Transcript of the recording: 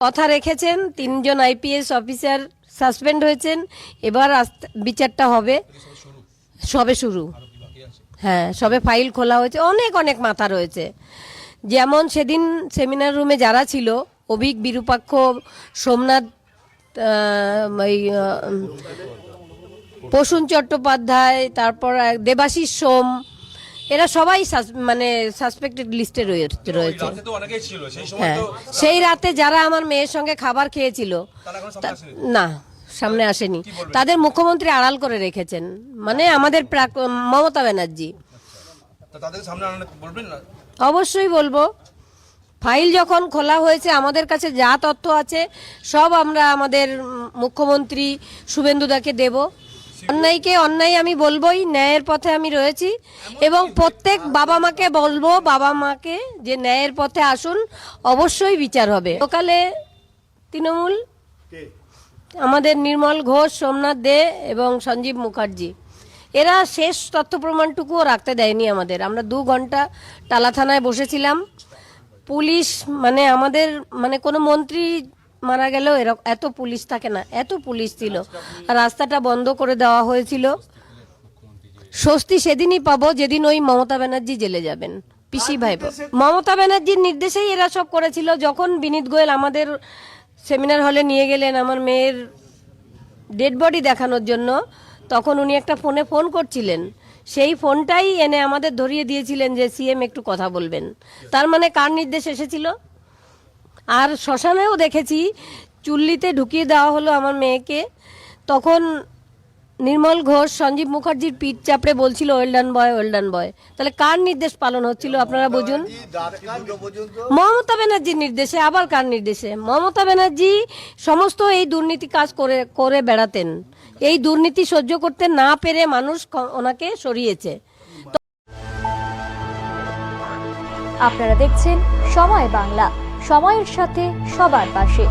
কথা রেখেছেন, 3 জন IPS officer suspend হয়েছেন। এবার বিচারটা হবে, সবে শুরু। হ্যাঁ, সবে ফাইল খোলা হয়েছে, অনেক অনেক মাথা রয়েছে। যেমন সেদিন সেমিনার রুমে যারা ছিল, অভিক, বিরূপাক্ষ, সোমনাথ, প্রসূন চট্টোপাধ্যায়, তারপর দেবাশিস সোম, এরা সবাই মানে সাসপেক্টেড লিস্টে রয়েছে। হ্যাঁ, সেই রাতে যারা আমার মেয়ের সঙ্গে খাবার খেয়েছিল, না, সামনে আসেনি। তাদের মুখ্যমন্ত্রী আড়াল করে রেখেছেন, মানে আমাদের মমতা ব্যানার্জি। অবশ্যই বলবো। ফাইল যখন খোলা হয়েছে, আমাদের কাছে যা তথ্য আছে সব আমরা আমাদের মুখ্যমন্ত্রী শুভেন্দুদাকে দেব। অন্যায়কে অন্যায় আমি বলবোই, ন্যায়ের পথে আমি রয়েছি এবং প্রত্যেক বাবা মাকে বলবো, বাবা মাকে, যে ন্যায়ের পথে আসুন, অবশ্যই বিচার হবে। সকালে তৃণমূল, আমাদের নির্মল ঘোষ, সোমনাথ দে এবং সঞ্জীব মুখার্জি, এরা শেষ তথ্য প্রমাণটুকুও রাখতে দেয়নি আমাদের। আমরা 2 ঘন্টা টালা থানায় বসেছিলাম। পুলিশ, মানে আমাদের, মানে কোনো মন্ত্রী মারা গেলেও এত পুলিশ থাকে না, এত পুলিশ ছিল। রাস্তাটা বন্ধ করে দেওয়া হয়েছিল। স্বস্তি সেদিনই পাবো যেদিন ওই মমতা ব্যানার্জি জেলে যাবেন, পিসি ভাইপো। মমতা ব্যানার্জির নির্দেশেই এরা সব করেছিল। যখন বিনীত গোয়েল আমাদের সেমিনার হলে নিয়ে গেলেন আমার মেয়ের ডেড বডি দেখানোর জন্য, তখন উনি একটা ফোন করছিলেন। সেই ফোনটাই এনে আমাদের ধরিয়ে দিয়েছিলেন যে সিএম একটু কথা বলবেন। তার মানে কার নির্দেশ এসেছিল? আর শ্মশানেও দেখেছি, চুল্লিতে ঢুকিয়ে দেওয়া হলো আমার মেয়েকে। তখন নির্মল ঘোষ সঞ্জীব মুখার্জির পিঠ চাপড়ে বলছিল ওয়েলডান বয়, ওয়েলডান বয়। তাহলে কার নির্দেশ পালন হচ্ছিল আপনারা বুঝুন। মমতা ব্যানার্জির নির্দেশে। আবার কার নির্দেশে? মমতা ব্যানার্জি সমস্ত এই দুর্নীতি কাজ করে বেড়াতেন। এই দুর্নীতি সহ্য করতে না পেরে মানুষ ওনাকে সরিয়েছে। আপনারা দেখছেন সময় বাংলা, সময়ের সাথে সবার পাশে।